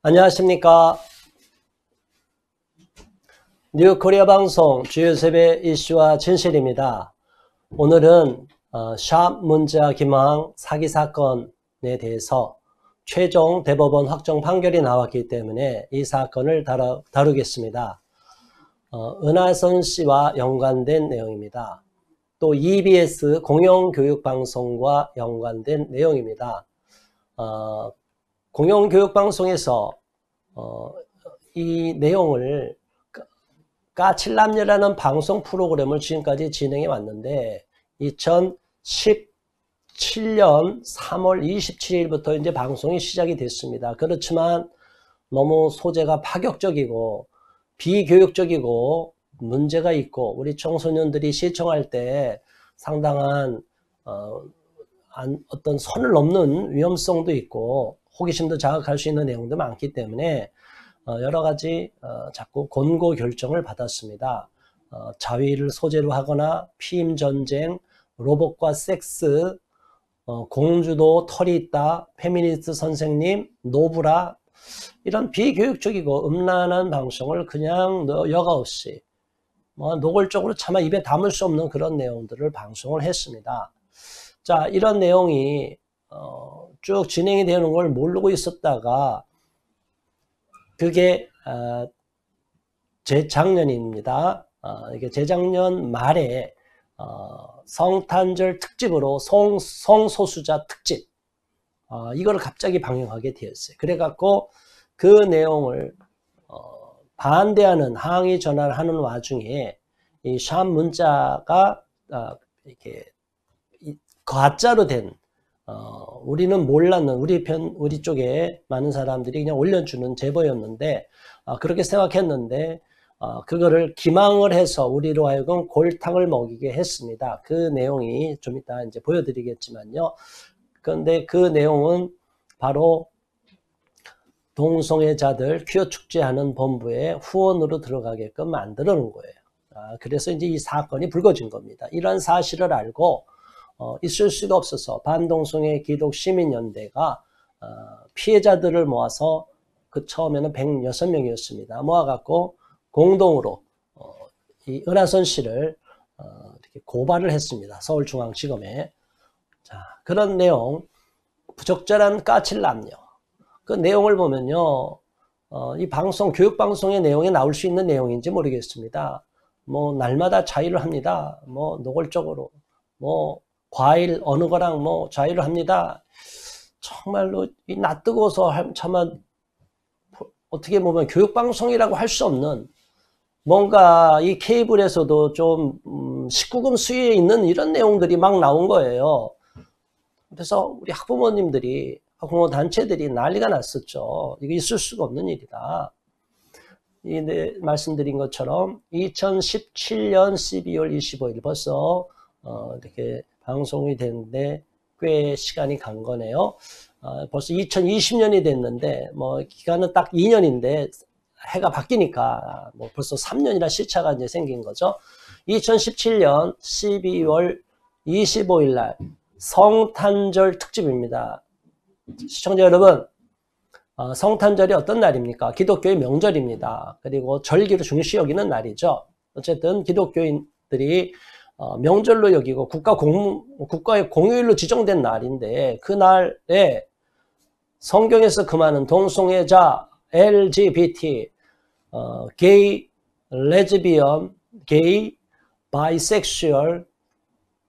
안녕하십니까. 뉴코리아 방송 주요 세배 이슈와 진실입니다. 오늘은 샵 문자 김황 사기 사건에 대해서 최종 대법원 확정 판결이 나왔기 때문에 이 사건을 다루겠습니다. 은하선 씨와 연관된 내용입니다. 또 EBS 공영교육방송과 연관된 내용입니다. 공영교육방송에서 이 내용을 까칠남녀라는 방송 프로그램을 지금까지 진행해 왔는데 2017년 3월 27일부터 이제 방송이 시작이 됐습니다. 그렇지만 너무 소재가 파격적이고 비교육적이고 문제가 있고 우리 청소년들이 시청할 때 상당한 어떤 선을 넘는 위험성도 있고 호기심도 자극할 수 있는 내용도 많기 때문에 여러 가지 자꾸 권고 결정을 받았습니다. 자위를 소재로 하거나 피임 전쟁, 로봇과 섹스, 공주도 털이 있다, 페미니스트 선생님, 노브라 이런 비교육적이고 음란한 방송을 그냥 여과 없이 노골적으로 차마 입에 담을 수 없는 그런 내용들을 방송을 했습니다. 자, 이런 내용이 쭉 진행이 되는 걸 모르고 있었다가 그게 재작년입니다. 이게 재작년 말에 성탄절 특집으로 성소수자 특집 이걸 갑자기 방영하게 되었어요. 그래갖고 그 내용을 반대하는 항의 전화를 하는 와중에 이 샵 문자가 이렇게 가짜로 된 우리는 몰랐는 우리 쪽에 많은 사람들이 그냥 올려주는 제보였는데 그렇게 생각했는데 그거를 기망을 해서 우리로 하여금 골탕을 먹이게 했습니다. 그 내용이 좀 이따 이제 보여드리겠지만요. 그런데 그 내용은 바로 동성애자들 퀴어 축제하는 본부에 후원으로 들어가게끔 만들어 놓은 거예요. 그래서 이제 이 사건이 불거진 겁니다. 이런 사실을 알고 있을 수가 없어서 반동성애 기독 시민연대가 피해자들을 모아서 그 처음에는 106명이었습니다. 모아갖고 공동으로 이 은하선 씨를 이렇게 고발을 했습니다. 서울중앙지검에. 자, 그런 내용, 부적절한 까칠남녀. 그 내용을 보면요, 이 방송, 교육방송의 내용에 나올 수 있는 내용인지 모르겠습니다. 뭐, 날마다 자위를 합니다. 뭐, 노골적으로. 뭐, 과일 어느 거랑 뭐 자유를 합니다. 정말로 이 낯뜨거워서 차마 어떻게 보면 교육방송이라고 할 수 없는 뭔가 이 케이블에서도 좀 19금 수위에 있는 이런 내용들이 막 나온 거예요. 그래서 우리 학부모님들이 학부모 단체들이 난리가 났었죠. 이거 있을 수가 없는 일이다. 말씀드린 것처럼 2017년 12월 25일 벌써 이렇게 방송이 됐는데 꽤 시간이 간 거네요. 벌써 2020년이 됐는데 뭐 기간은 딱 2년인데 해가 바뀌니까 뭐 벌써 3년이나 시차가 이제 생긴 거죠. 2017년 12월 25일 날 성탄절 특집입니다. 시청자 여러분, 성탄절이 어떤 날입니까? 기독교의 명절입니다. 그리고 절기로 중시 여기는 날이죠. 어쨌든 기독교인들이 명절로 여기고 국가의 공휴일로 지정된 날인데 그날에 성경에서 금하는 동성애자, LGBT, 게이, 레즈비언, 게이, 바이섹슈얼,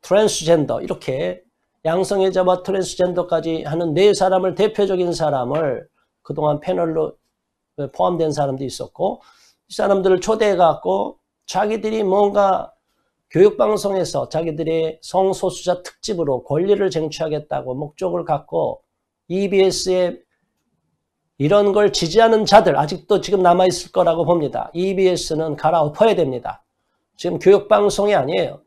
트랜스젠더 이렇게 양성애자와 트랜스젠더까지 하는 네 사람을 대표적인 사람을 그동안 패널로 포함된 사람도 있었고 이 사람들을 초대해 갖고 자기들이 뭔가 교육방송에서 자기들의 성소수자 특집으로 권리를 쟁취하겠다고 목적을 갖고 EBS에 이런 걸 지지하는 자들 아직도 지금 남아있을 거라고 봅니다. EBS는 갈아엎어야 됩니다. 지금 교육방송이 아니에요.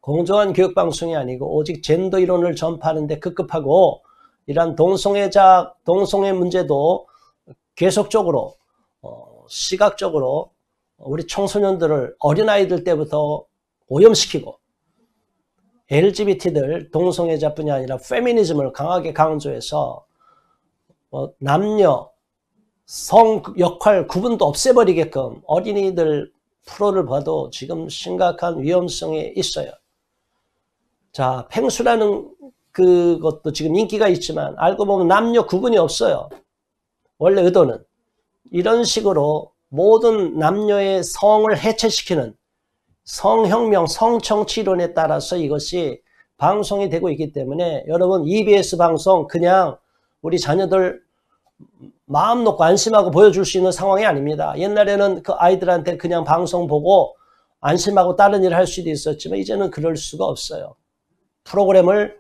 공정한 교육방송이 아니고 오직 젠더 이론을 전파하는 데 급급하고 이러한 동성애 문제도 계속적으로 시각적으로 우리 청소년들을 어린아이들 때부터 오염시키고 LGBT들 동성애자뿐이 아니라 페미니즘을 강하게 강조해서 남녀 성 역할 구분도 없애버리게끔 어린이들 프로를 봐도 지금 심각한 위험성이 있어요. 자, 펭수라는 그것도 지금 인기가 있지만 알고 보면 남녀 구분이 없어요. 원래 의도는. 이런 식으로 모든 남녀의 성을 해체시키는 성혁명, 성정치론에 따라서 이것이 방송이 되고 있기 때문에 여러분 EBS 방송 그냥 우리 자녀들 마음 놓고 안심하고 보여줄 수 있는 상황이 아닙니다. 옛날에는 그 아이들한테 그냥 방송 보고 안심하고 다른 일을 할 수도 있었지만 이제는 그럴 수가 없어요. 프로그램을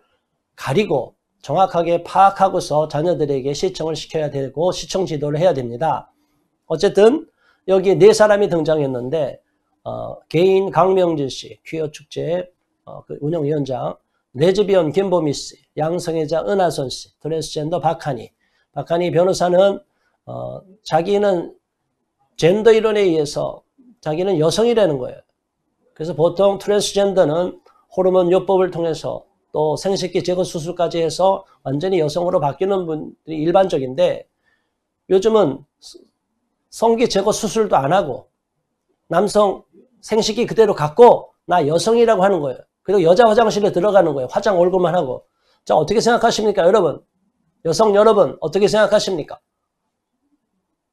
가리고 정확하게 파악하고서 자녀들에게 시청을 시켜야 되고 시청 지도를 해야 됩니다. 어쨌든 여기 4사람이 등장했는데 개인 강명진 씨, 퀴어 축제 그 운영위원장, 레즈비언 김보미 씨, 양성애자 은하선 씨, 트랜스젠더 박하니 변호사는 자기는 젠더 이론에 의해서 자기는 여성이라는 거예요. 그래서 보통 트랜스젠더는 호르몬 요법을 통해서 또 생식기 제거 수술까지 해서 완전히 여성으로 바뀌는 분들이 일반적인데 요즘은 성기 제거 수술도 안 하고 남성 생식기 그대로 갖고 나 여성이라고 하는 거예요. 그리고 여자 화장실에 들어가는 거예요. 화장 얼굴만 하고. 자, 어떻게 생각하십니까, 여러분? 여성 여러분 어떻게 생각하십니까?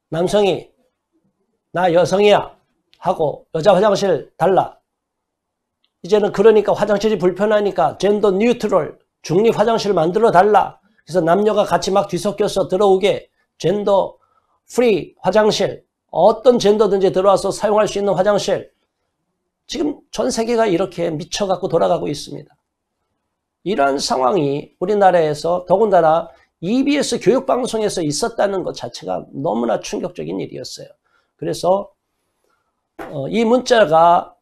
남성이 나 여성이야 하고 여자 화장실 달라. 이제는 그러니까 화장실이 불편하니까 젠더 뉴트럴 중립 화장실을 만들어 달라. 그래서 남녀가 같이 막 뒤섞여서 들어오게 젠더 프리 화장실, 어떤 젠더든지 들어와서 사용할 수 있는 화장실. 지금 전 세계가 이렇게 미쳐갖고 돌아가고 있습니다. 이러한 상황이 우리나라에서 더군다나 EBS 교육방송에서 있었다는 것 자체가 너무나 충격적인 일이었어요. 그래서 이 문자가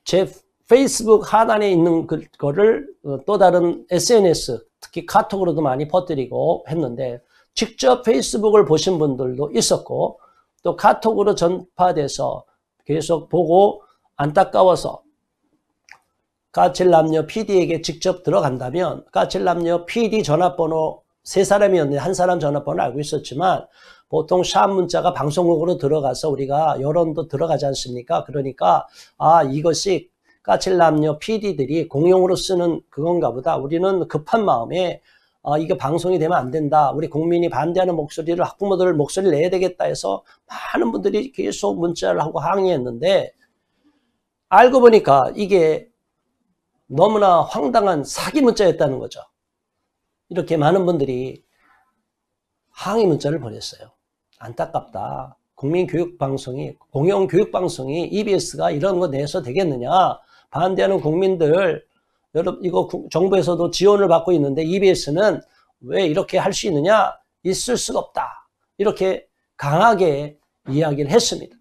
제 페이스북 하단에 있는 그거를 또 다른 SNS, 특히 카톡으로도 많이 퍼뜨리고 했는데 직접 페이스북을 보신 분들도 있었고 또 카톡으로 전파돼서 계속 보고 안타까워서 까칠남녀 PD에게 직접 들어간다면 까칠남녀 PD 전화번호 3사람이었는데 한 사람 전화번호를 알고 있었지만 보통 샵 문자가 방송국으로 들어가서 우리가 여론도 들어가지 않습니까? 그러니까 이것이 까칠남녀 PD들이 공용으로 쓰는 그건가 보다. 우리는 급한 마음에 이게 방송이 되면 안 된다. 우리 국민이 반대하는 목소리를 학부모들 목소리를 내야 되겠다 해서 많은 분들이 계속 문자를 하고 항의했는데 알고 보니까 이게 너무나 황당한 사기 문자였다는 거죠. 이렇게 많은 분들이 항의 문자를 보냈어요. 안타깝다. 국민교육방송이, 공영교육방송이 EBS가 이런 거 내서 되겠느냐. 반대하는 국민들, 여러분 이거 정부에서도 지원을 받고 있는데 EBS는 왜 이렇게 할 수 있느냐? 있을 수가 없다. 이렇게 강하게 이야기를 했습니다.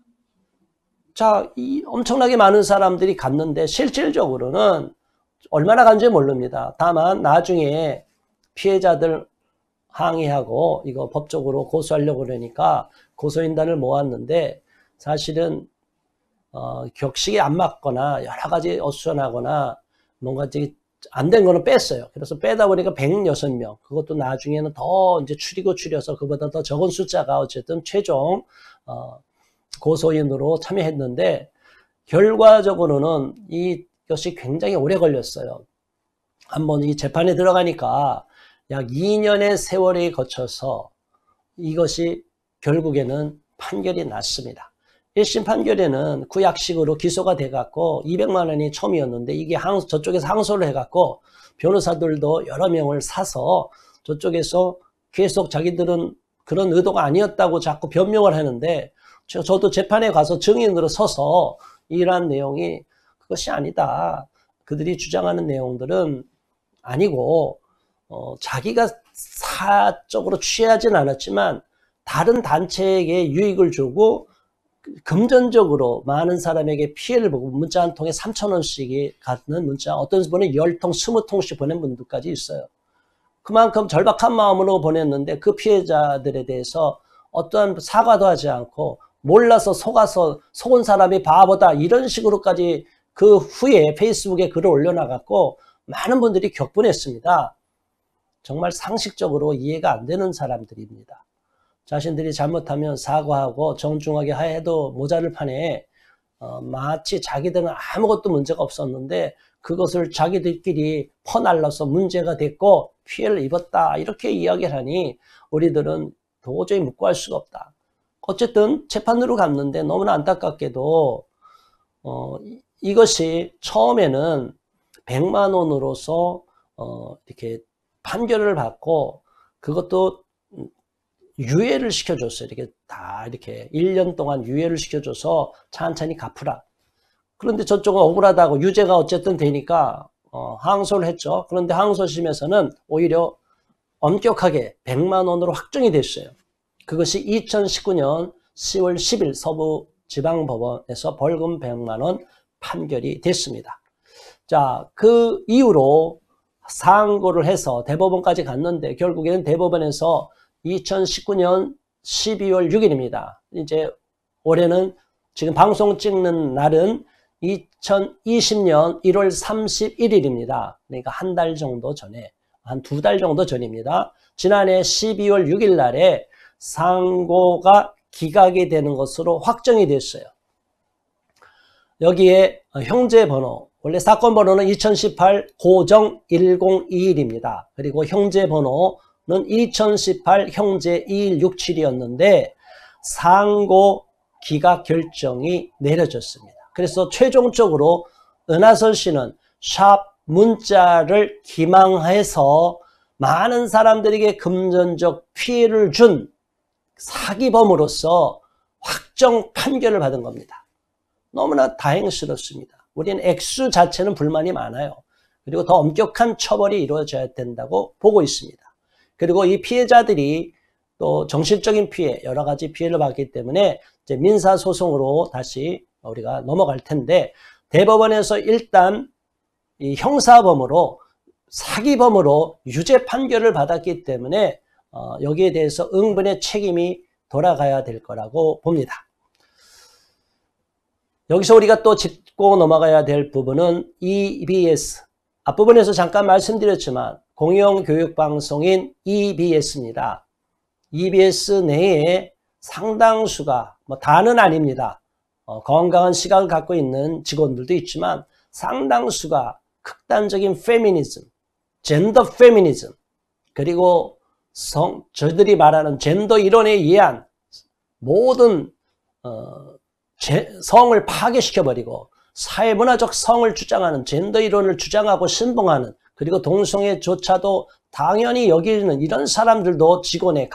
자, 이 엄청나게 많은 사람들이 갔는데 실질적으로는 얼마나 간지 모릅니다. 다만 나중에 피해자들 항의하고 이거 법적으로 고소하려고 그러니까 고소인단을 모았는데 사실은 격식이 안 맞거나 여러 가지 어수선하거나 뭔가 안 된 거는 뺐어요. 그래서 빼다 보니까 106명. 그것도 나중에는 더 이제 줄여서 그보다 더 적은 숫자가 어쨌든 최종 고소인으로 참여했는데 결과적으로는 이것이 굉장히 오래 걸렸어요. 한번 이 재판에 들어가니까 약 2년의 세월에 거쳐서 이것이 결국에는 판결이 났습니다. 1심 판결에는 구약식으로 기소가 돼갖고 200만 원이 처음이었는데 이게 저쪽에서 항소를 해갖고 변호사들도 여러 명을 사서 저쪽에서 계속 자기들은 그런 의도가 아니었다고 자꾸 변명을 하는데 저도 재판에 가서 증인으로 서서 이러한 내용이 그것이 아니다. 그들이 주장하는 내용들은 아니고 자기가 사적으로 취하진 않았지만 다른 단체에게 유익을 주고 금전적으로 많은 사람에게 피해를 보고 문자 한 통에 3,000원씩이 갖는 문자, 어떤 분은 10통, 20통씩 보낸 분들까지 있어요. 그만큼 절박한 마음으로 보냈는데 그 피해자들에 대해서 어떠한 사과도 하지 않고 몰라서 속은 사람이 바보다 이런 식으로까지 그 후에 페이스북에 글을 올려놔갖고 많은 분들이 격분했습니다. 정말 상식적으로 이해가 안 되는 사람들입니다. 자신들이 잘못하면 사과하고 정중하게 해도 모자를 판에 마치 자기들은 아무것도 문제가 없었는데 그것을 자기들끼리 퍼날라서 문제가 됐고 피해를 입었다 이렇게 이야기를 하니 우리들은 도저히 묵고할 수가 없다. 어쨌든 재판으로 갔는데 너무나 안타깝게도 이것이 처음에는 100만 원으로서 이렇게 판결을 받고 그것도 유예를 시켜줬어요. 이렇게 다 이렇게 1년 동안 유예를 시켜줘서 천천히 갚으라. 그런데 저쪽은 억울하다고 유죄가 어쨌든 되니까 항소를 했죠. 그런데 항소심에서는 오히려 엄격하게 100만 원으로 확정이 됐어요. 그것이 2019년 10월 10일 서부지방법원에서 벌금 100만 원 판결이 됐습니다. 자, 그 이후로 상고를 해서 대법원까지 갔는데 결국에는 대법원에서 2019년 12월 6일입니다. 이제 올해는 지금 방송 찍는 날은 2020년 1월 31일입니다. 그러니까 한 달 정도 전에, 한 2달 정도 전입니다. 지난해 12월 6일 날에 상고가 기각이 되는 것으로 확정이 됐어요. 여기에 형제번호, 원래 사건 번호는 2018 고정 1021입니다. 그리고 형제번호는 2018 형제 2167이었는데 상고 기각 결정이 내려졌습니다. 그래서 최종적으로 은하선 씨는 샵 문자를 기망해서 많은 사람들에게 금전적 피해를 준 사기범으로서 확정 판결을 받은 겁니다. 너무나 다행스럽습니다. 우리는 액수 자체는 불만이 많아요. 그리고 더 엄격한 처벌이 이루어져야 된다고 보고 있습니다. 그리고 이 피해자들이 또 정신적인 피해, 여러 가지 피해를 받기 때문에 이제 민사소송으로 다시 우리가 넘어갈 텐데 대법원에서 일단 이 형사범으로 사기범으로 유죄 판결을 받았기 때문에 여기에 대해서 응분의 책임이 돌아가야 될 거라고 봅니다. 여기서 우리가 또 짚고 넘어가야 될 부분은 EBS. 앞부분에서 잠깐 말씀드렸지만 공영교육방송인 EBS입니다. EBS 내에 상당수가, 다는 아닙니다. 건강한 시각을 갖고 있는 직원들도 있지만 상당수가 극단적인 페미니즘, 젠더 페미니즘, 그리고 저희들이 말하는 젠더 이론에 의한 모든 성을 파괴시켜버리고 사회문화적 성을 주장하는 젠더 이론을 주장하고 신봉하는, 그리고 동성애조차도 당연히 여기는 이런 사람들도 직원의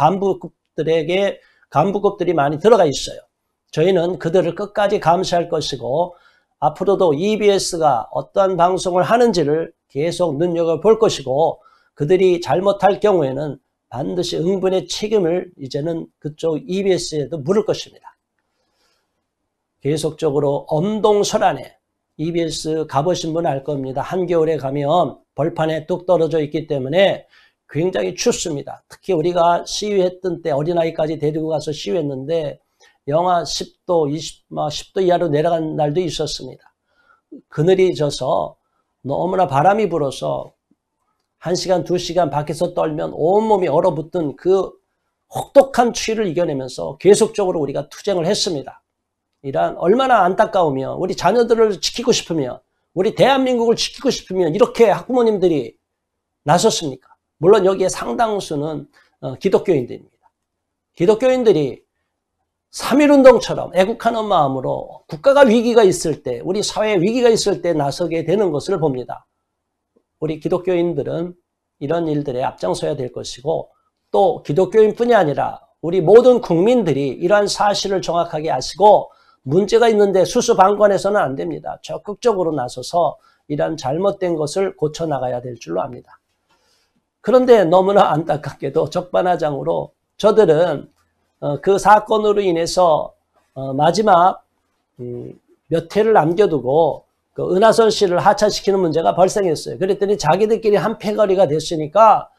간부급들이 많이 들어가 있어요. 저희는 그들을 끝까지 감시할 것이고 앞으로도 EBS가 어떠한 방송을 하는지를 계속 눈여겨볼 것이고 그들이 잘못할 경우에는 반드시 응분의 책임을 이제는 그쪽 EBS에도 물을 것입니다. 계속적으로 엄동설안에 EBS 가보신 분 알 겁니다. 한겨울에 가면 벌판에 뚝 떨어져 있기 때문에 굉장히 춥습니다. 특히 우리가 시위했던 때 어린아이까지 데리고 가서 시위했는데 영하 10도, 10도 이하로 내려간 날도 있었습니다. 그늘이 져서 너무나 바람이 불어서 1시간, 2시간 밖에서 떨면 온몸이 얼어붙은 그 혹독한 추위를 이겨내면서 계속적으로 우리가 투쟁을 했습니다. 이란 얼마나 안타까우며 우리 자녀들을 지키고 싶으면, 우리 대한민국을 지키고 싶으면 이렇게 학부모님들이 나섰습니까? 물론 여기에 상당수는 기독교인들입니다. 기독교인들이 3.1운동처럼 애국하는 마음으로 국가가 위기가 있을 때, 우리 사회에 위기가 있을 때 나서게 되는 것을 봅니다. 우리 기독교인들은 이런 일들에 앞장서야 될 것이고, 또 기독교인뿐이 아니라 우리 모든 국민들이 이러한 사실을 정확하게 아시고 문제가 있는데 수수방관해서는 안 됩니다. 적극적으로 나서서 이러한 잘못된 것을 고쳐나가야 될 줄로 압니다. 그런데 너무나 안타깝게도 적반하장으로 저들은 그 사건으로 인해서 마지막 몇 회를 남겨두고 그 은하선 씨를 하차시키는 문제가 발생했어요. 그랬더니 자기들끼리 한 패거리가 됐으니까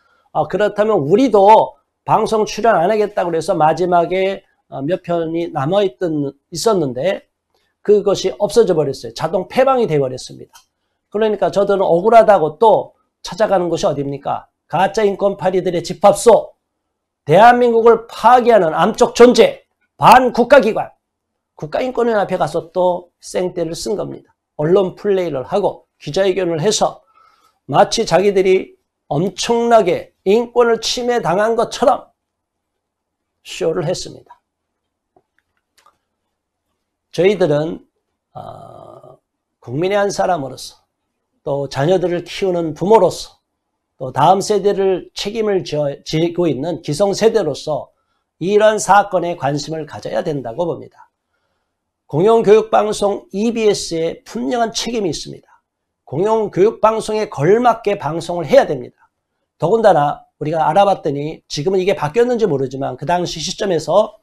그렇다면 우리도 방송 출연 안 하겠다고 그래서 마지막에 몇 편이 있었는데 그것이 없어져 버렸어요. 자동 폐방이 되어버렸습니다. 그러니까 저들은 억울하다고 또 찾아가는 곳이 어디입니까? 가짜 인권파리들의 집합소, 대한민국을 파괴하는 암적 존재, 반국가기관, 국가인권위원 앞에 가서 또 생떼를 쓴 겁니다. 언론 플레이를 하고 기자회견을 해서 마치 자기들이 엄청나게 인권을 침해당한 것처럼 쇼를 했습니다. 저희들은 국민의 한 사람으로서 또 자녀들을 키우는 부모로서 또 다음 세대를 책임을 지고 있는 기성세대로서 이런 사건에 관심을 가져야 된다고 봅니다. 공영교육방송 EBS에 분명한 책임이 있습니다. 공영교육방송에 걸맞게 방송을 해야 됩니다. 더군다나 우리가 알아봤더니 지금은 이게 바뀌었는지 모르지만 그 당시 시점에서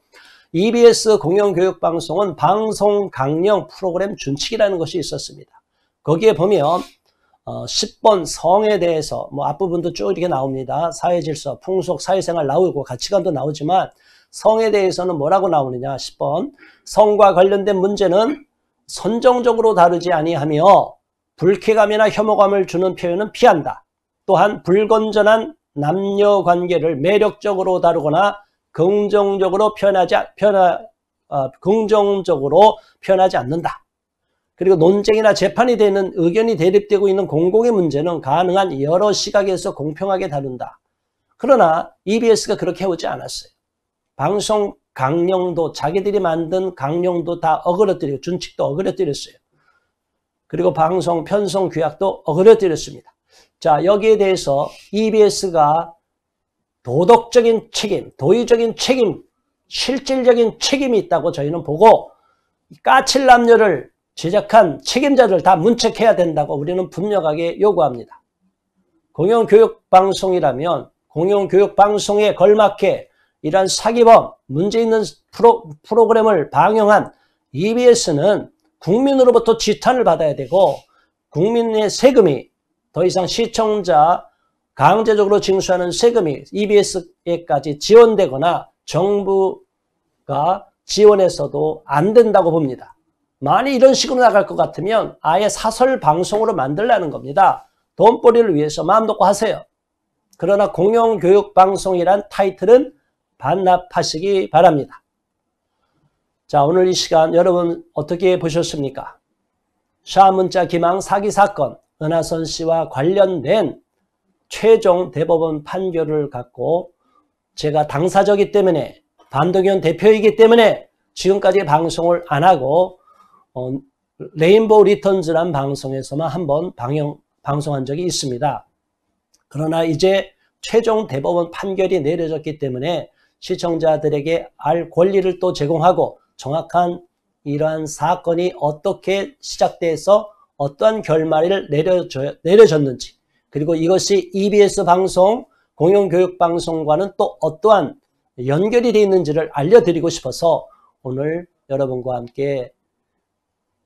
EBS 공영교육방송은 방송 강령 프로그램 준칙이라는 것이 있었습니다. 거기에 보면 10번 성에 대해서 뭐 앞부분도 쭉 이렇게 나옵니다. 사회질서, 풍속, 사회생활 나오고 가치관도 나오지만 성에 대해서는 뭐라고 나오느냐. 10번 성과 관련된 문제는 선정적으로 다루지 아니하며 불쾌감이나 혐오감을 주는 표현은 피한다. 또한 불건전한 남녀관계를 매력적으로 다루거나 긍정적으로 표현하지 않는다. 그리고 논쟁이나 재판이 되는 의견이 대립되고 있는 공공의 문제는 가능한 여러 시각에서 공평하게 다룬다. 그러나 EBS가 그렇게 해오지 않았어요. 방송 강령도 자기들이 만든 강령도 다 어그러뜨리고 준칙도 어그러뜨렸어요. 그리고 방송 편성 규약도 어그러뜨렸습니다. 자, 여기에 대해서 EBS가 도덕적인 책임, 도의적인 책임, 실질적인 책임이 있다고 저희는 보고 까칠 남녀를 제작한 책임자를 다 문책해야 된다고 우리는 분명하게 요구합니다. 공영교육방송이라면 공영교육방송에 걸맞게 이러한 사기범, 문제 있는 프로그램을 방영한 EBS는 국민으로부터 지탄을 받아야 되고 국민의 세금이 더 이상 시청자 강제적으로 징수하는 세금이 EBS에까지 지원되거나 정부가 지원해서도 안 된다고 봅니다. 만약 이런 식으로 나갈 것 같으면 아예 사설 방송으로 만들라는 겁니다. 돈벌이를 위해서 마음 놓고 하세요. 그러나 공영교육방송이란 타이틀은 반납하시기 바랍니다. 자, 오늘 이 시간 여러분 어떻게 보셨습니까? 샤문자 기망 사기 사건, 은하선 씨와 관련된 최종 대법원 판결을 갖고 제가 당사자이기 때문에 반동현 대표이기 때문에 지금까지 방송을 안 하고 레인보우 리턴즈란 방송에서만 한번 방송한 적이 있습니다. 그러나 이제 최종 대법원 판결이 내려졌기 때문에 시청자들에게 알 권리를 또 제공하고 정확한 이러한 사건이 어떻게 시작돼서 어떠한 결말을 내려졌는지 그리고 이것이 EBS 방송, 공영교육방송과는 또 어떠한 연결이 되어 있는지를 알려드리고 싶어서 오늘 여러분과 함께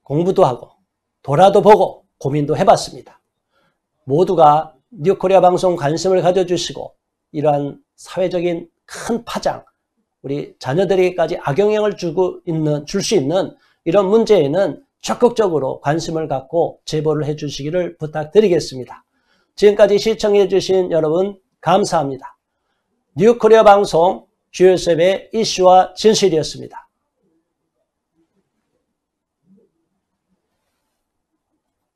공부도 하고 돌아도 보고 고민도 해봤습니다. 모두가 뉴코리아 방송 관심을 가져주시고 이러한 사회적인 큰 파장, 우리 자녀들에게까지 악영향을 줄 수 있는 이런 문제에는 적극적으로 관심을 갖고 제보를 해주시기를 부탁드리겠습니다. 지금까지 시청해 주신 여러분 감사합니다. 뉴코리아 방송 주요셉의 이슈와 진실이었습니다.